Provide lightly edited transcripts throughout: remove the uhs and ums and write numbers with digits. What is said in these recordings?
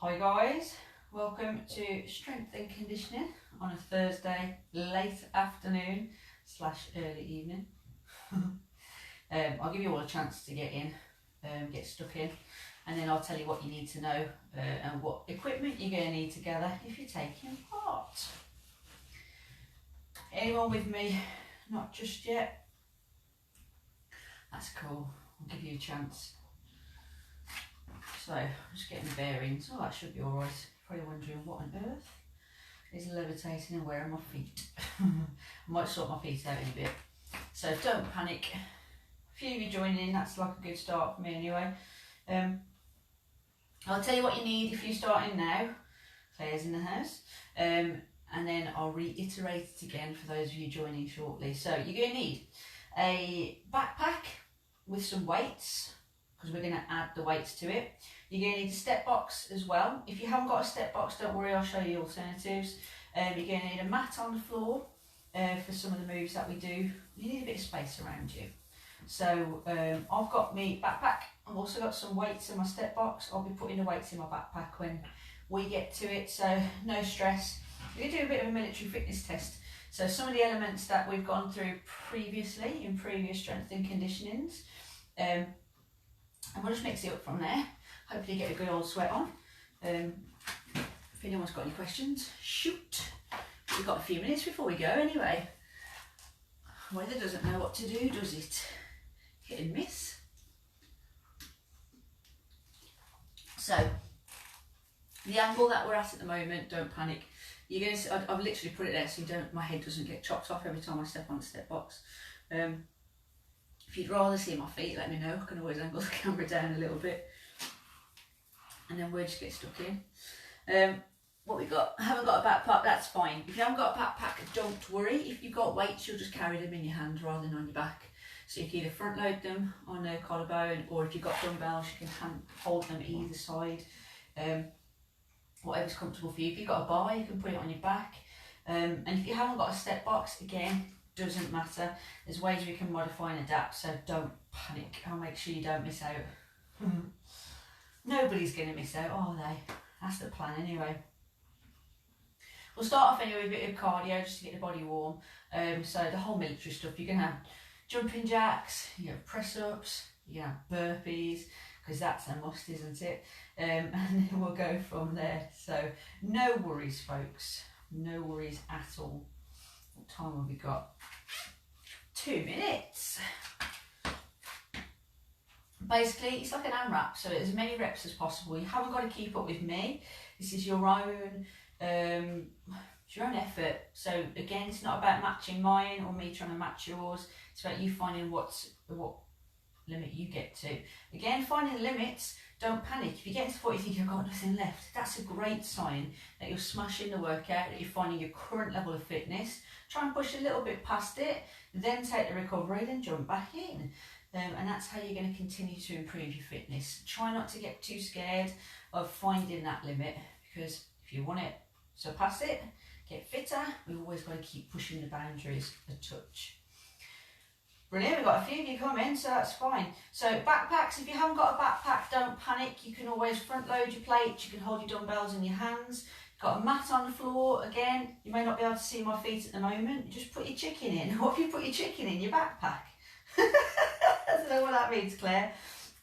Hi guys, welcome to Strength and Conditioning on a Thursday late afternoon / early evening. I'll give you all a chance to get in, get stuck in, and then I'll tell you what you need to know and what equipment you're going to need to gather if you're taking part. Anyone with me? Not just yet? That's cool, I'll give you a chance. So, I'm just getting the bearings. Oh, that should be alright. Probably wondering what on earth is levitating and where are my feet? I might sort my feet out in a bit. So don't panic. A few of you joining in, that's like a good start for me anyway. I'll tell you what you need if you're starting now. Claire's in the house. And then I'll reiterate it again for those of you joining shortly. So you're going to need a backpack with some weights, because we're going to add the weights to it. You're going to need a step box as well. If you haven't got a step box, don't worry, I'll show you alternatives. You're going to need a mat on the floor for some of the moves that we do. You need a bit of space around you. So I've got my backpack. I've also got some weights in my step box. I'll be putting the weights in my backpack when we get to it, so no stress. We're going to do a bit of a military fitness test. So some of the elements that we've gone through previously in previous strength and conditionings. And we'll just mix it up from there. Hopefully get a good old sweat on. If anyone's got any questions, shoot. We've got a few minutes before we go anyway. Weather doesn't know what to do, does it? Hit and miss. So, the angle that we're at the moment, don't panic. You're going to see, I've literally put it there so my head doesn't get chopped off every time I step on the step box. If you'd rather see my feet, let me know. I can always angle the camera down a little bit. And then we'll just get stuck in. What we got, I haven't got a backpack, that's fine. If you haven't got a backpack, don't worry. If you've got weights, you'll just carry them in your hand rather than on your back. So you can either front load them on a collarbone, or if you've got dumbbells, you can hold them either side. Whatever's comfortable for you. If you've got a bar, you can put it on your back. And if you haven't got a step box, again, doesn't matter. There's ways we can modify and adapt, so don't panic. I'll make sure you don't miss out. Nobody's going to miss out, are they? That's the plan anyway. We'll start off anyway with a bit of cardio just to get the body warm. So the whole military stuff, you're going to have jumping jacks, you have press ups, you're going to have burpees, because that's a must, isn't it? And then we'll go from there. So no worries, folks. No worries at all. What time have we got? 2 minutes. Basically, it's like an AMRAP, so as many reps as possible. You haven't got to keep up with me. This is your own effort. So again, it's not about matching mine or me trying to match yours. It's about you finding what limit you get to. Again, finding the limits, don't panic. If you get to the point you think you've got nothing left, that's a great sign that you're smashing the workout, that you're finding your current level of fitness. Try and push a little bit past it, then take the recovery, then jump back in. And that's how you're going to continue to improve your fitness. Try not to get too scared of finding that limit, because if you want it, surpass it, get fitter, we've always got to keep pushing the boundaries a touch. Brilliant, we've got a few of you coming, so that's fine. So backpacks, if you haven't got a backpack, don't panic. You can always front load your plates, you can hold your dumbbells in your hands. Got a mat on the floor, again, you may not be able to see my feet at the moment. Just put your chicken in. What if you put your chicken in your backpack? I don't know what that means, Claire.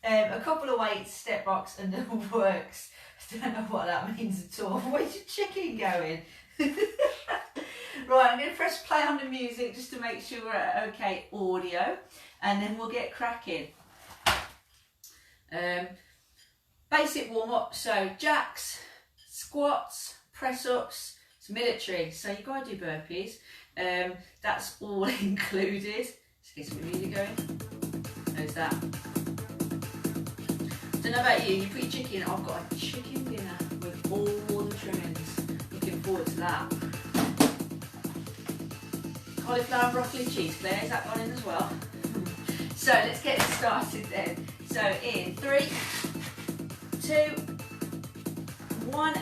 A couple of weights, step box, and it works. I don't know what that means at all. Where's your chicken going? Right, I'm going to press play on the music just to make sure we're at okay audio, and then we'll get cracking. Basic warm-up, so jacks, squats, press-ups, it's military, so you've got to do burpees. That's all included. Let's get some music going. There's that. Don't know about you, you put your chicken, I've got a chicken dinner with all the trimmings. Looking forward to that. Cauliflower, broccoli, cheese, Claire, is that gone in as well? So let's get started then. So in 3, 2, 1,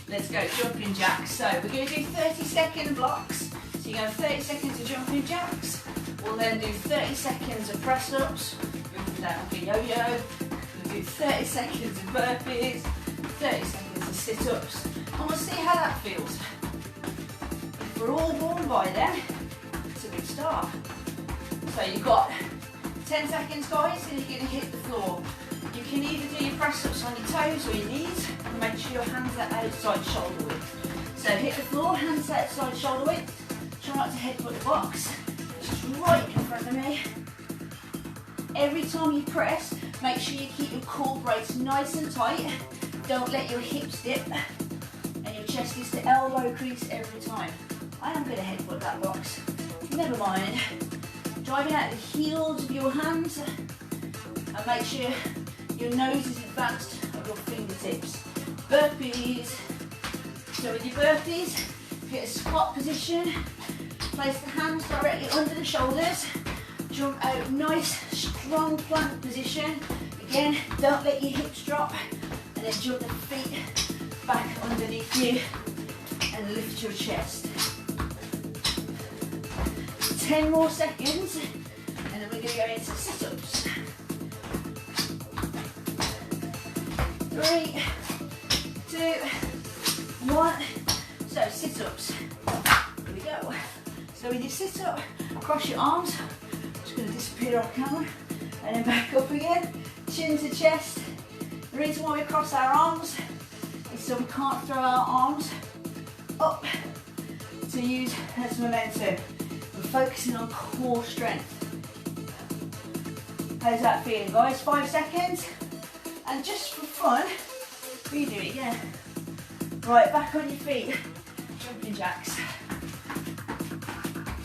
let's go, jumping jacks. So we're going to do 30-second blocks. So you go 30 seconds of jumping jacks. We'll then do 30 seconds of press ups, up and down like a yo-yo. We'll do 30 seconds of burpees, 30 seconds sit-ups. And we'll see how that feels. If we're all warm by then, it's a good start. So you've got 10 seconds, guys, and you're going to hit the floor. You can either do your press-ups on your toes or your knees, and make sure your hands are outside shoulder width. So hit the floor, hands outside shoulder width. Try not to headbutt the box. It's just right in front of me. Every time you press, make sure you keep your core brace nice and tight. Don't let your hips dip. And your chest is to elbow crease every time. I am going to headbutt that box. Never mind. Driving out the heels of your hands. And make sure your nose is advanced of your fingertips. Burpees. So with your burpees, get a squat position. Place the hands directly under the shoulders. Jump out, nice, strong plank position. Again, don't let your hips drop. And then jump the feet back underneath you and lift your chest. 10 more seconds, and then we're going to go into sit-ups. 3, 2, 1. So sit-ups. Here we go. So with your sit-up, cross your arms. Just going to disappear off camera, and then back up again. Chin to chest. The reason why we cross our arms is so we can't throw our arms up to use as momentum. We're focusing on core strength. How's that feeling, guys? 5 seconds. And just for fun, we do it again. Right, back on your feet. Jumping jacks.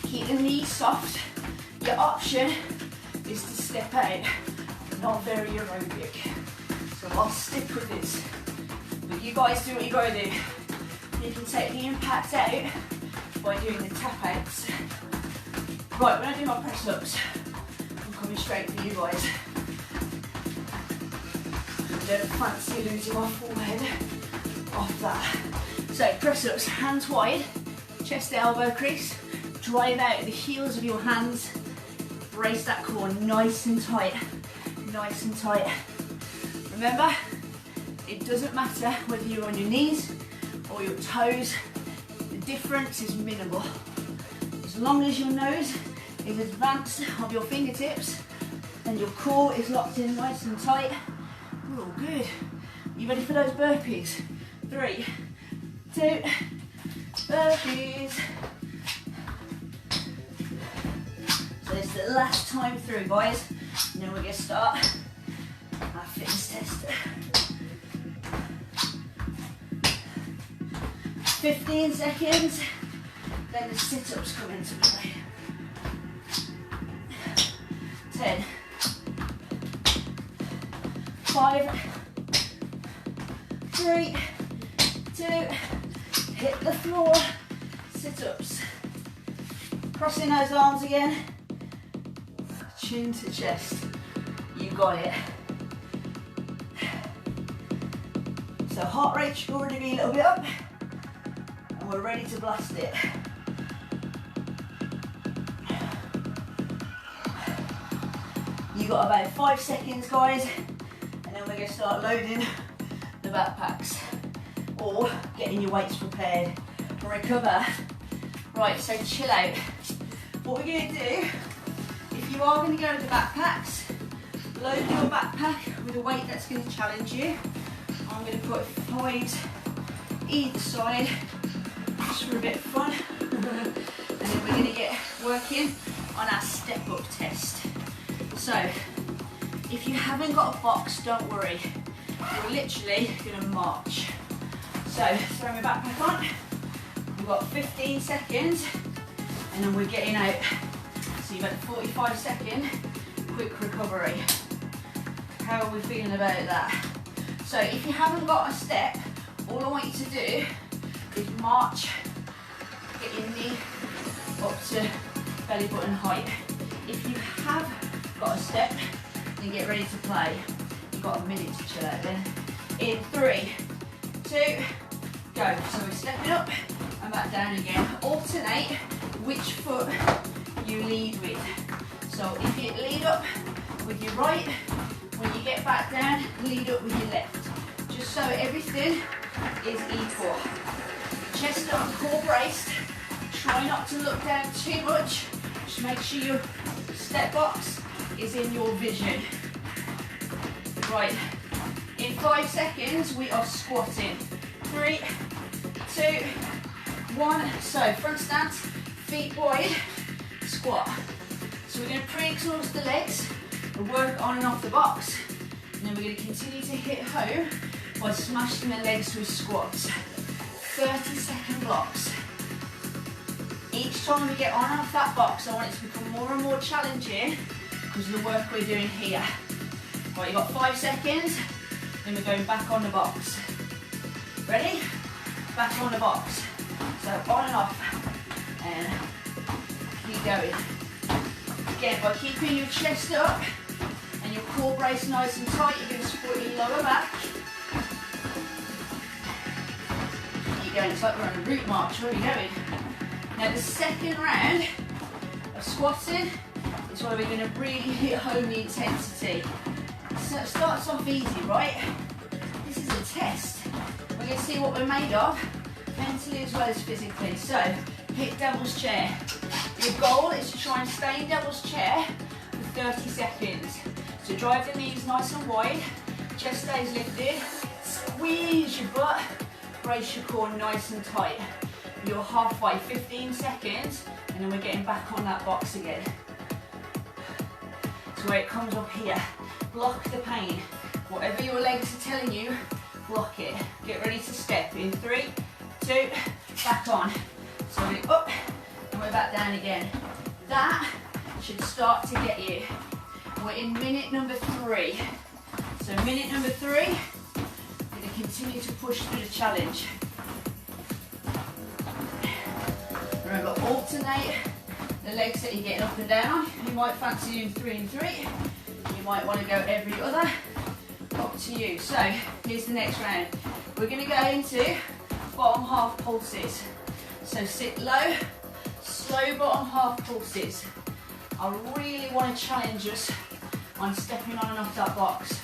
Keep the knees soft. Your option is to step out. Not very aerobic. So I'll stick with this. But you guys do what you gotta do. You can take the impact out by doing the tap outs. Right, when I do my press ups, I'm coming straight for you guys. I don't fancy losing my forehead off that. So press ups, hands wide, chest to elbow crease, drive out the heels of your hands, brace that core nice and tight, nice and tight. Remember, it doesn't matter whether you're on your knees or your toes, the difference is minimal. As long as your nose is advanced of your fingertips and your core is locked in nice and tight, we're all good. You ready for those burpees? 3, 2, burpees. So this is the last time through, guys. And then we're going to start our fitness test. 15 seconds, then the sit-ups come into play. 10, 5, 3, 2, hit the floor, sit-ups. Crossing those arms again, chin to chest, you got it. So heart rate should already be a little bit up, and we're ready to blast it. You got about 5 seconds, guys, and then we're going to start loading the backpacks or getting your weights prepared for recover. Right, so chill out. What we're going to do, if you are going to go with the backpacks, load your backpack with a weight that's going to challenge you. I'm going to put 5 either side just for a bit of fun. And then we're going to get working on our step up test. So, if you haven't got a box, don't worry. You're literally going to march. So, throw my backpack on. We've got 15 seconds, and then we're getting out. So you've had 45-second quick recovery. How are we feeling about that? So if you haven't got a step, all I want you to do is march, get your knee up to belly button height. If you have got a step, then get ready to play. You've got a minute to chill out then. In 3, 2, go. So we're stepping up and back down again. Alternate which foot you lead with. So if you lead up with your right, when you get back down, lead up with your left. Just so everything is equal. Chest up, core braced. Try not to look down too much. Just make sure your step box is in your vision. Right, in 5 seconds we are squatting. 3, 2, 1. So front stance, feet wide, squat. So we're going to pre-exhaust the legs and work on and off the box. And then we're going to continue to hit home by smashing the legs with squats. 30-second blocks. Each time we get on and off that box, I want it to become more and more challenging because of the work we're doing here. Right, you've got 5 seconds, then we're going back on the box. Ready? Back on the box. So on and off, and keep going. Again, by keeping your chest up and your core brace nice and tight, you're going to support your lower back. Keep going, it's like we're on a route march. Where are we going? Now the second round of squatting is where we're going to really hit home the intensity. So it starts off easy, right? This is a test. We're going to see what we're made of, mentally as well as physically. So, hit devil's chair. Your goal is to try and stay in devil's chair for 30 seconds. So drive the knees nice and wide, chest stays lifted, squeeze your butt, brace your core nice and tight. You're halfway, 15 seconds, and then we're getting back on that box again. So where it comes up here, block the pain. Whatever your legs are telling you, block it. Get ready to step in 3, 2, back on. So we're up, and we're back down again. That should start to get you. We're in minute number 3. So minute number 3, we're going to continue to push through the challenge. Remember, alternate the legs that you're getting up and down. You might fancy doing 3 and 3. You might want to go every other. Up to you. So here's the next round. We're going to go into bottom half pulses. So sit low, slow bottom half pulses. I really want to challenge us on stepping on and off that box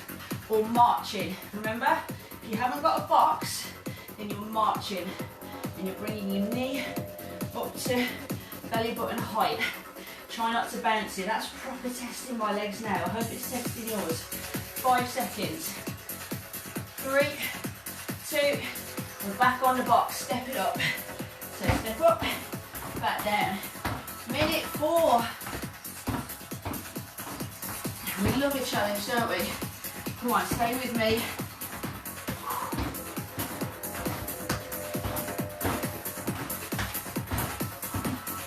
or marching. Remember, if you haven't got a box, then you're marching and you're bringing your knee up to belly button height. Try not to bounce it. That's proper testing my legs now. I hope it's testing yours. 5 seconds. 3, 2, we're back on the box. Step it up. So step up, back down. Minute 4. We love a challenge, don't we? Come on, stay with me.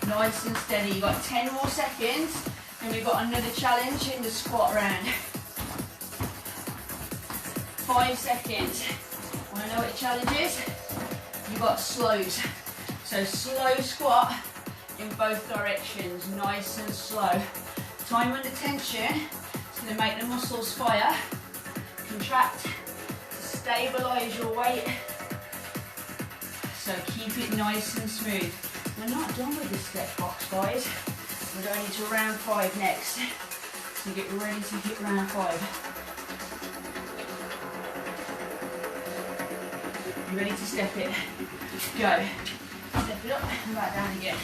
Nice and steady. You've got 10 more seconds, and we've got another challenge in the squat round. 5 seconds. Want to know what the challenge is? You've got slows. So slow squat in both directions, nice and slow. Time under tension, it's going to make the muscles fire, contract, stabilise your weight. So keep it nice and smooth. We're not done with the step box, guys. We're going into round 5 next. So get ready to hit round 5. You ready to step it? Go. Step it up and back down again.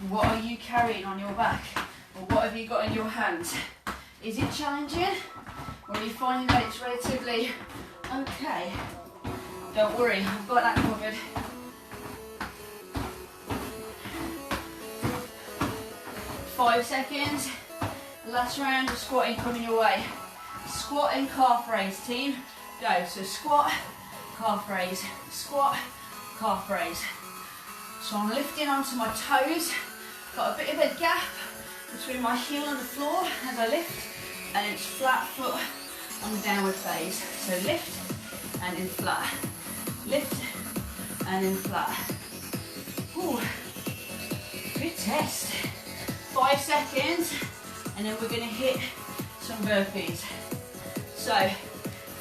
What are you carrying on your back? Or what have you got in your hands? Is it challenging? Or are you finding that it's relatively okay? Don't worry, I've got that covered. 5 seconds. Last round of squatting coming your way. Squat and calf raise, team. Go. So squat, calf raise, squat, calf raise. So I'm lifting onto my toes. Got a bit of a gap between my heel and the floor as I lift, and it's flat foot on the downward phase. So lift and then flat. Lift and then flat. Ooh. Good test. 5 seconds. And then we're going to hit some burpees. So,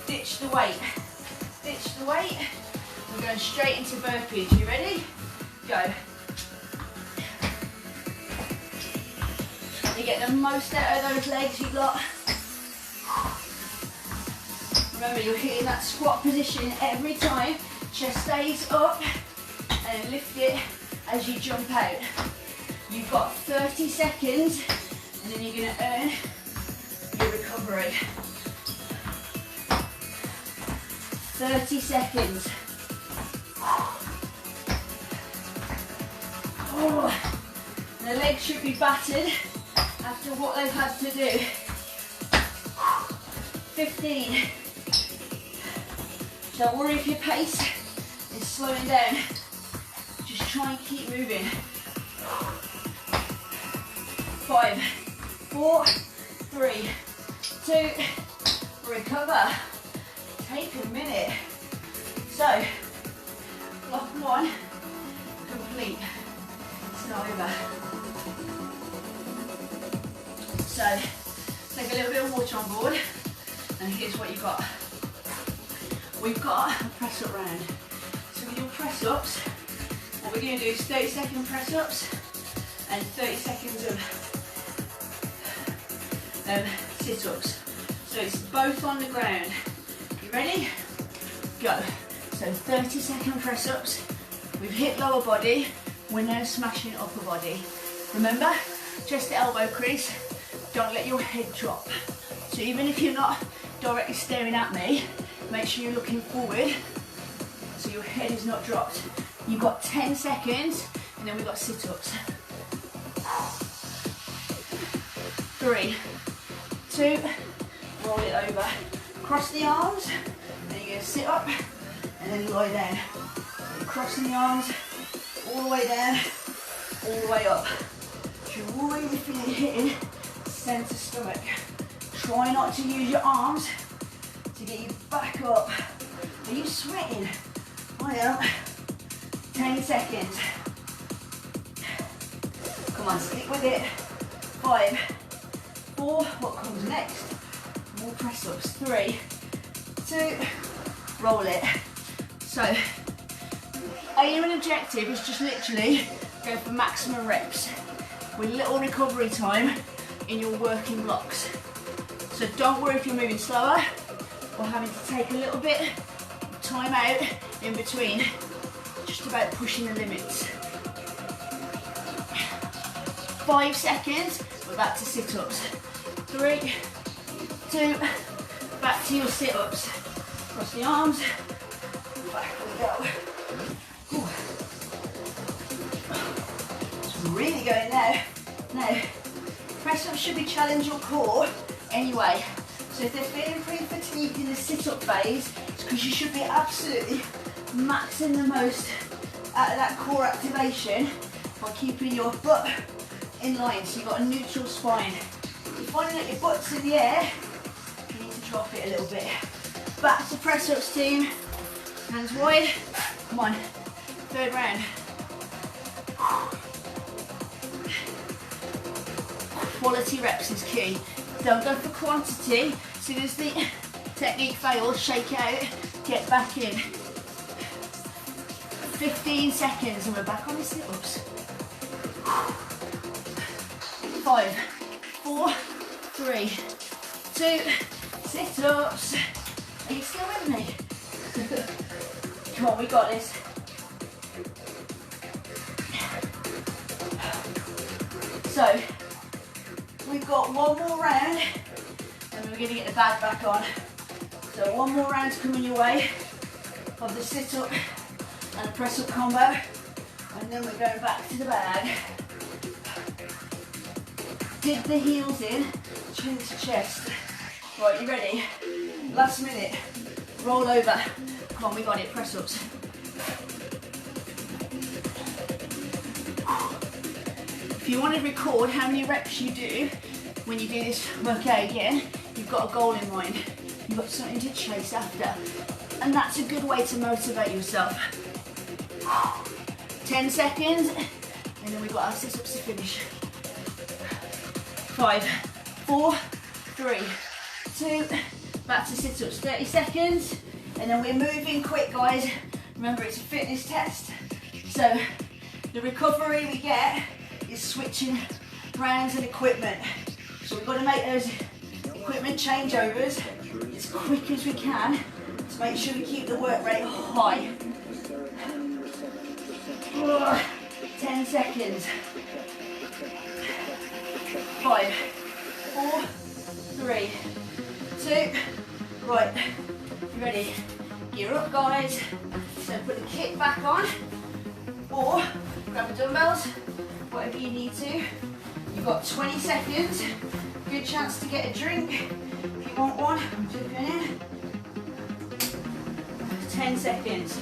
ditch the weight. Ditch the weight. We're going straight into burpees. You ready? Go. You get the most out of those legs. You've got Remember, you're hitting that squat position every time. Chest stays up and lift it as you jump out. You've got 30 seconds and then you're going to earn your recovery. 30 seconds. Oh, the legs should be battered after what they've had to do. 15. Don't worry if your pace is slowing down. Just try and keep moving. 5, 4, 3, 2, recover. Take a minute. So, block 1, complete. It's not over. So, take a little bit of water on board, and here's what you've got. We've got a press up round. So we do press ups. What we're going to do is 30-second press ups and 30 seconds of sit ups. So it's both on the ground. You ready? Go. So 30-second press ups. We've hit lower body. We're now smashing upper body. Remember, chest to elbow crease. Don't let your head drop. So even if you're not directly staring at me, make sure you're looking forward so your head is not dropped. You've got 10 seconds and then we've got sit-ups. 3, 2, roll it over. Cross the arms, then you're going to sit up and then lie down. You're crossing the arms all the way down, all the way up. You're really feeling hitting centre stomach. Try not to use your arms to get you back up. Are you sweating? I am. 10 seconds. Come on, stick with it. 5, 4, what comes next? More press ups. 3, 2, roll it. So, aim and objective is just literally go for maximum reps with little recovery time in your working blocks. So don't worry if you're moving slower or having to take a little bit of time out in between. Just about pushing the limits. 5 seconds, we're back to sit-ups. 3, 2, back to your sit-ups. Cross the arms, back we go. Ooh. It's really going now. Now, press-ups should be challenge your core anyway. So if they're feeling pretty fatigued in the sit-up phase, it's because you should be absolutely maxing the most out of that core activation by keeping your butt in line, so you've got a neutral spine. If you're finding that your butt's in the air, you need to drop it a little bit. Back to press-ups, team. Hands wide. Come on. 3rd round. Quality reps is key. Don't go for quantity. As soon as the technique fails, shake out, get back in. 15 seconds and we're back on the sit-ups. 5, 4, 3, 2, sit-ups. Are you still with me? Come on, we got this. So, we've got one more round and we're going to get the bag back on. So one more round coming your way of the sit-up and a press-up combo, and then we're going back to the bag. Dig the heels in, chin to chest. Right, you ready? Last minute, roll over. Come on, we got it, press-ups. If you want to record how many reps you do when you do this workout again, you've got a goal in mind. You've got something to chase after. And that's a good way to motivate yourself. 10 seconds, and then we've got our sit-ups to finish. 5, 4, 3, 2, back to sit-ups. 30 seconds, and then we're moving quick, guys. Remember, it's a fitness test. So the recovery we get is switching rounds and equipment. So we've got to make those equipment changeovers as quick as we can to make sure we keep the work rate high. 10 seconds. 5, 4, 3, 2, right, you ready? Gear up, guys. So put the kit back on, or grab the dumbbells, whatever you need to. You've got 20 seconds, good chance to get a drink if you want one. I'm dipping in. 10 seconds.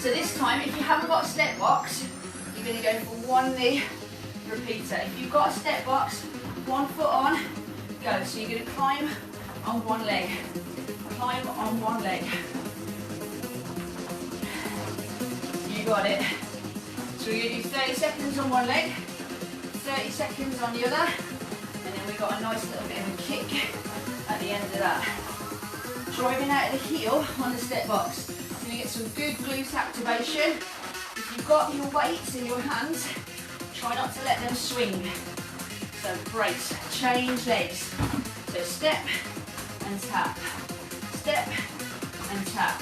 So this time, if you haven't got a step box, you're going to go for one knee repeater. If you've got a step box, 1 foot on, go. So you're going to climb on one leg. Climb on one leg. You got it. So we're going to do 30 seconds on one leg, 30 seconds on the other, and then we've got a nice little bit of a kick at the end of that. Driving out of the heel on the step box. You're going to get some good glute activation. If you've got your weights in your hands, try not to let them swing. So brace, change legs. So step and tap, step and tap.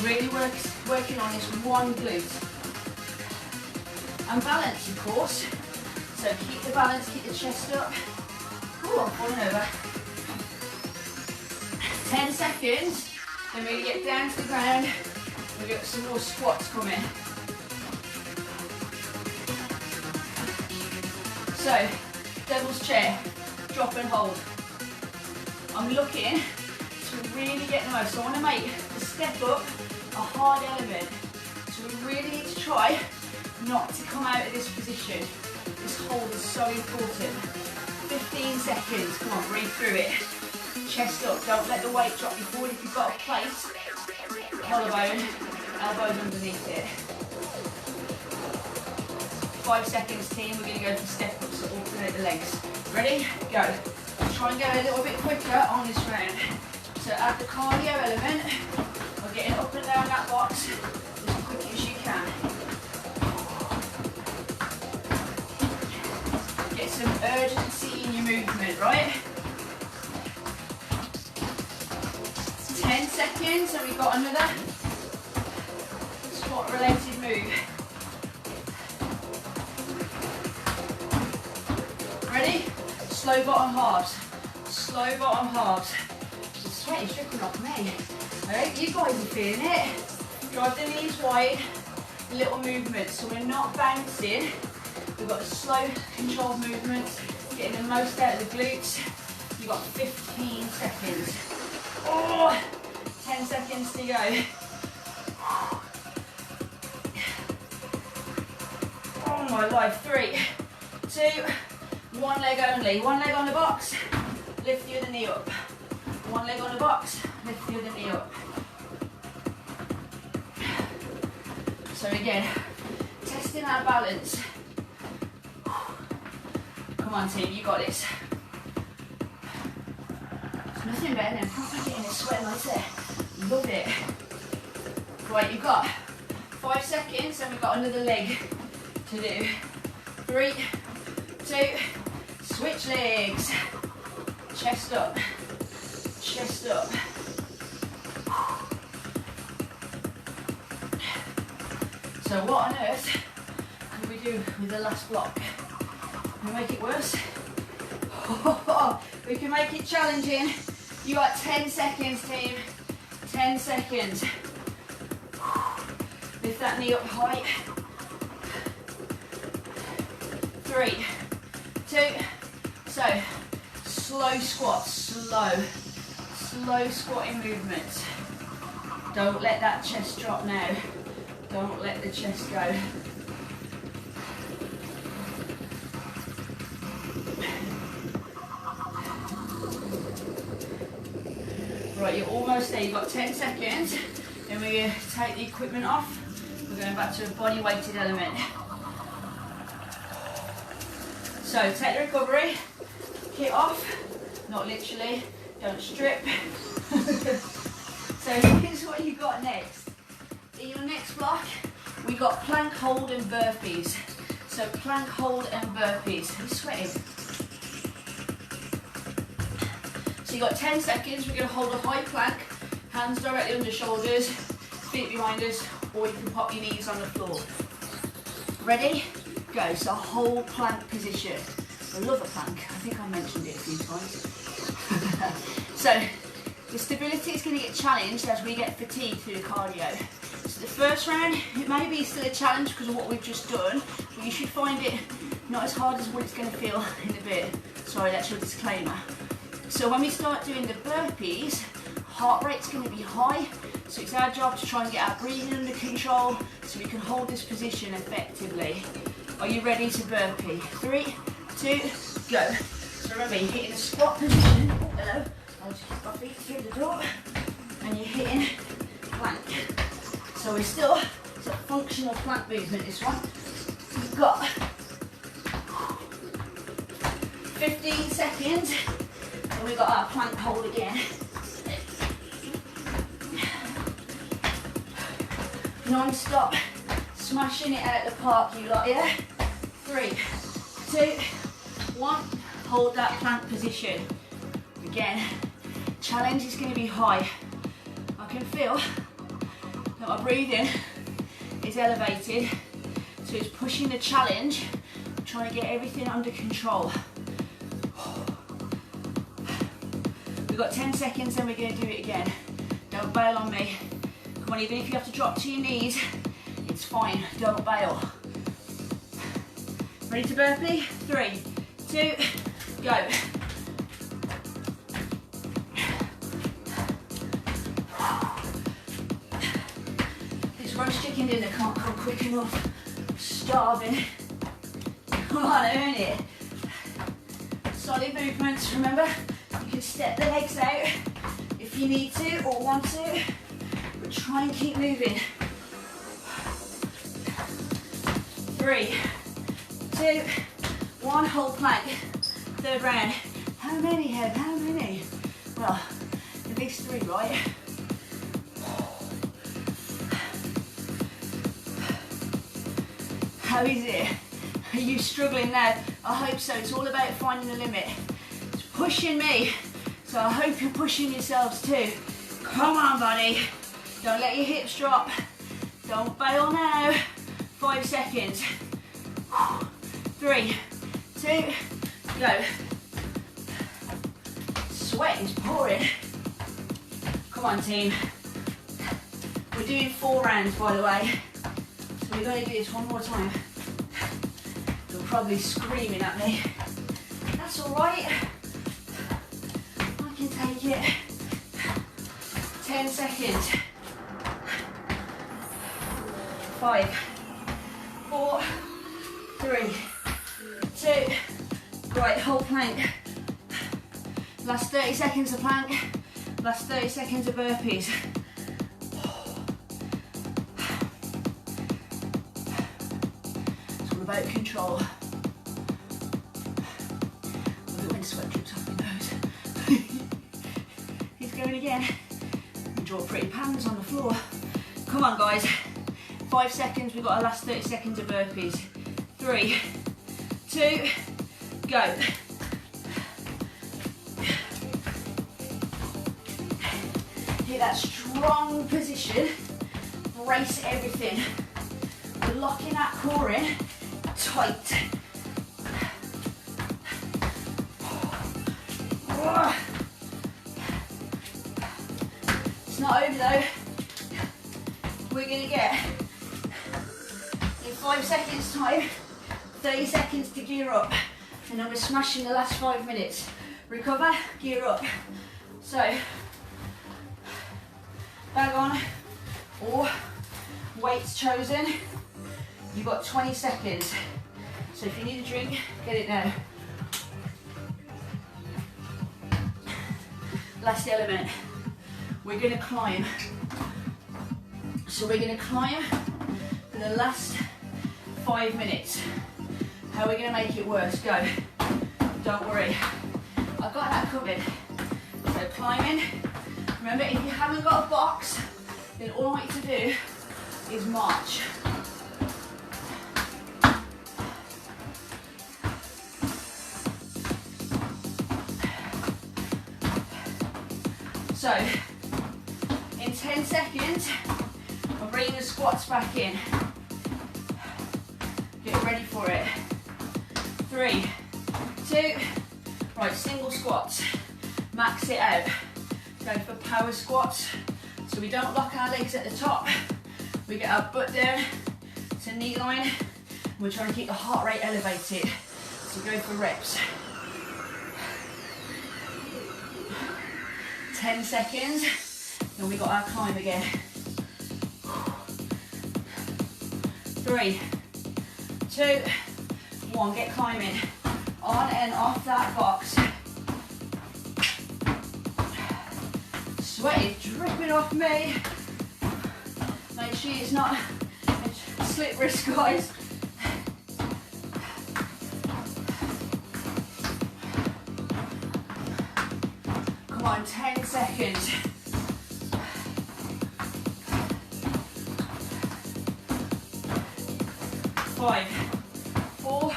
Really working on this one glute. And balance, of course. So keep the balance, keep the chest up. Ooh, I'm falling over. 10 seconds. Then we're going to get down to the ground. We've got some more squats coming. So, devil's chair, drop and hold. I'm looking to really get the most. So I want to make the step up a hard element. So we really need to try not to come out of this position. This hold is so important. 15 seconds, come on, breathe through it. Chest up, don't let the weight drop you forward. If you've got a plate, collarbone, elbows underneath it. 5 seconds, team, we're going to go for step ups to alternate the legs. Ready? Go. Try and go a little bit quicker on this round. So add the cardio element of getting up and down that box as quick as you can. Get some urgency in your movement, right? 10 seconds, and we've got another squat related move. Ready? Slow bottom halves. Slow bottom halves. The sweat is dripping off me. Alright, you guys are feeling it. Drive the knees wide. Little movements. So we're not bouncing. We've got a slow, controlled movement. Getting the most out of the glutes. You've got 15 seconds. Oh, 10 seconds to go. Oh my life. 3, 2, 1 leg only. 1 leg on the box. Lift the other knee up. 1 leg on the box. Lift the other knee up. So again, testing our balance. Come on team, you got this. There's nothing better than proper getting a sweat like that. Love it. Right, you've got 5 seconds and we've got another leg to do. 3, 2, switch legs. Chest up. Chest up. So what on earth can we do with the last block? Can we make it worse? We can make it challenging. You got 10 seconds, team. 10 seconds. Lift that knee up high. 3, 2, so slow squats, slow squatting movements. Don't let that chest drop now. Don't let the chest go. Right, you're almost there. You've got 10 seconds. Then we're going to take the equipment off. We're going back to a body weighted element. So take the recovery, kit off, not literally, don't strip. So here's what you got next. In your next block, we got plank hold and burpees. So plank, hold and burpees. Are you sweating? So you've got 10 seconds. We're going to hold a high plank, hands directly under shoulders, feet behind us, or you can pop your knees on the floor. Ready? Go. So hold plank position. I love a plank. I think I mentioned it a few times. So the stability is going to get challenged as we get fatigued through the cardio. So the first round, it may be still a challenge because of what we've just done, but you should find it not as hard as what it's going to feel in a bit. Sorry, that's your disclaimer. So when we start doing the burpees, heart rate's going to be high, so it's our job to try and get our breathing under control so we can hold this position effectively. Are you ready to burpee? 3, 2, go. So remember, you're hitting a squat position. Oh, hello. I'll just keep my feet through the door. And you're hitting plank. So we're still, it's a functional plank movement, this one. You've got 15 seconds. And we've got our plank hold again. Non-stop. Smashing it out of the park, you lot, yeah? 3, 2, 1. Hold that plank position. Again, challenge is going to be high. I can feel that my breathing is elevated, so it's pushing the challenge, trying to get everything under control. We've got 10 seconds, then we're going to do it again. Don't bail on me. Come on, even if you have to drop to your knees, it's fine, don't bail. Ready to burpee? 3, 2, go. This roast chicken dinner can't come quick enough. I'm starving. Come on, earn it. Solid movements, remember? You can step the legs out if you need to or want to, but try and keep moving. 3, 2, 1, hold plank. Third round. How many, Heath? How many? Well, at least 3, right? How is it? Are you struggling now? I hope so. It's all about finding the limit. It's pushing me, so I hope you're pushing yourselves too. Come on, buddy. Don't let your hips drop. Don't bail now. 5 seconds. 3, 2, go. Sweat is pouring. Come on, team. We're doing 4 rounds, by the way. So we're going to do this one more time. You're probably screaming at me. That's all right. I can take it. 10 seconds. 5, 4, 3, 2. Right, hold plank. Last 30 seconds of plank. Last 30 seconds of burpees. It's all about control. Look at when sweat drips off your nose. He's going again. And draw pretty pans on the floor. Come on, guys. 5 seconds. We've got our last 30 seconds of burpees. 3, 2, go. Hit that strong position. Brace everything. We're locking that core in tight. It's not over though. We're going to get, in 5 seconds time, 30 seconds to gear up. And then we're smashing the last 5 minutes. Recover, gear up. So, bag on, or weights chosen. You've got 20 seconds. So if you need a drink, get it now. Last element, we're going to climb. So we're going to climb for the last 5 minutes. How are we going to make it worse? Go. Don't worry. I've got that covered. So climbing. Remember, if you haven't got a box, then all I want you to do is march. So, in 10 seconds, I'm bringing the squats back in. Get ready for it. 3, 2, right, single squats. Max it out. Go for power squats. So we don't lock our legs at the top. We get our butt down to knee line. And we're trying to keep the heart rate elevated. So go for reps. 10 seconds. Then we got our climb again. 3, 2, 1. Get climbing. On and off that box. Sweat is dripping off me. Make sure it's not a slip wrist, guys. Come on, 10 seconds. 5, 4,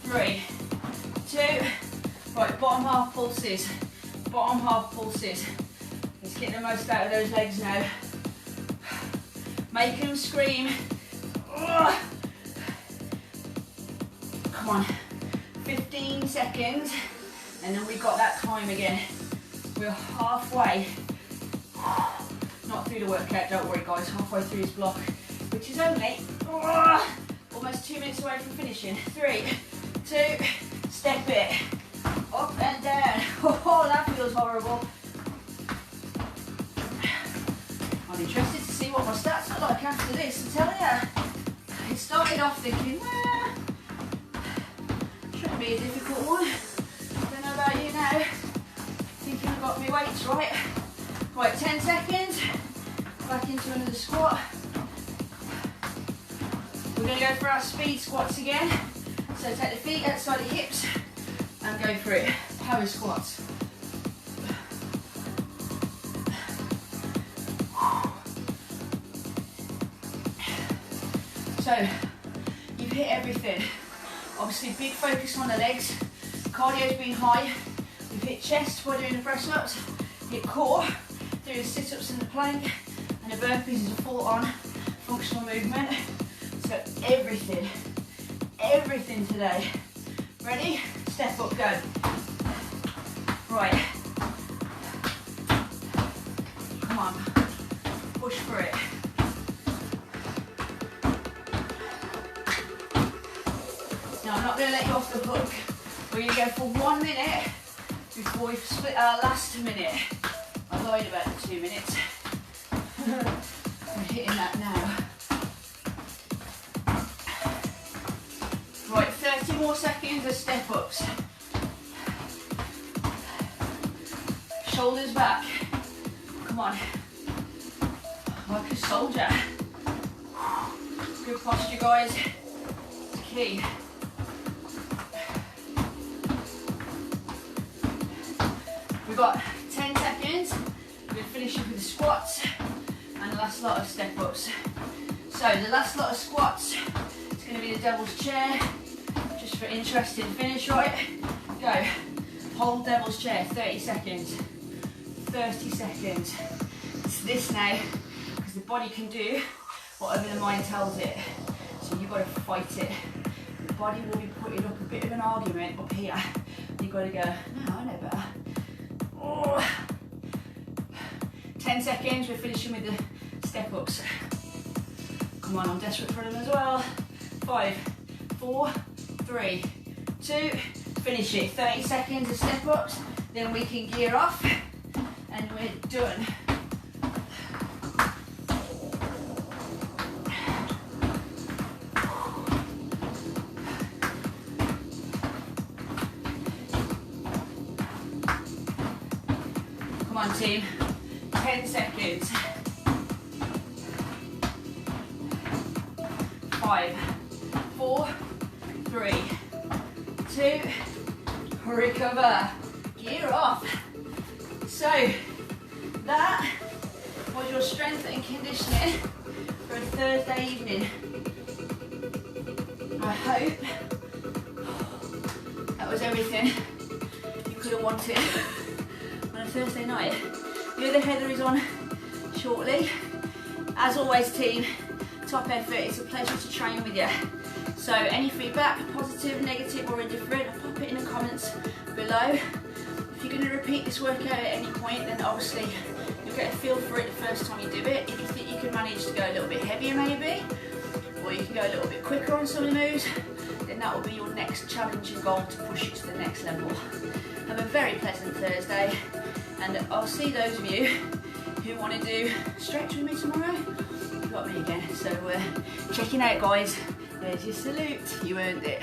3, 2. Right, bottom half pulses. Bottom half pulses. Let's get the most out of those legs now. Make them scream. Ugh. Come on. 15 seconds. And then we've got that climb again. We're halfway. Not through the workout, don't worry guys. Halfway through this block. Which is only almost 2 minutes away from finishing. 3, 2, step it. Up and down. Oh, that feels horrible. I'm interested to see what my stats look like after this, I tell you. It started off thinking, shouldn't be a difficult one. Don't know about you now. Thinking I've got my weights right. Right, 10 seconds. Back into another squat. We're going to go for our speed squats again. So take the feet outside the hips and go for it. Power squats. So, you've hit everything. Obviously, big focus on the legs. Cardio's been high. We've hit chest by doing the press-ups. Hit core through the sit-ups and the plank. And the burpees is a full-on functional movement. So everything today. Ready? Step up, go. Right. Come on. Push for it. Now I'm not going to let you off the hook. We're going to go for 1 minute before we split our last minute. I lied about the 2 minutes. We're hitting that now. Right, 30 more seconds of step ups. Shoulders back. Come on. Like a soldier. Good posture, guys. It's key. We've got 10 seconds. We're going to finish up with the squats and the last lot of step ups. So the last lot of squats, it's going to be the devil's chair, just for interesting finish, right? Go. Hold devil's chair, 30 seconds. 30 seconds. It's this now, because the body can do whatever the mind tells it. So you've got to fight it. The body will be putting up a bit of an argument up here. You've got to go, no, I know better. Oh. 10 seconds, we're finishing with the step ups. Come on, I'm desperate for them as well. 5, 4, 3, 2, finish it. 30 seconds of step ups, then we can gear off and we're done. Come on team, 10 seconds. 5, 4, 3, 2, recover, gear off. So that was your strength and conditioning for a Thursday evening. I hope that was everything you could have wanted on a Thursday night. The other Heather is on shortly. As always team, top effort, it's a pleasure to train with you. So any feedback, positive, negative or indifferent, pop it in the comments below. If you're going to repeat this workout at any point, then obviously you'll get a feel for it the first time you do it. If you think you can manage to go a little bit heavier maybe, or you can go a little bit quicker on some of the moves, then that will be your next challenge and goal to push it to the next level. Have a very pleasant Thursday, and I'll see those of you who want to do stretch with me tomorrow. You've got me again, so checking out guys, there's your salute, you earned it.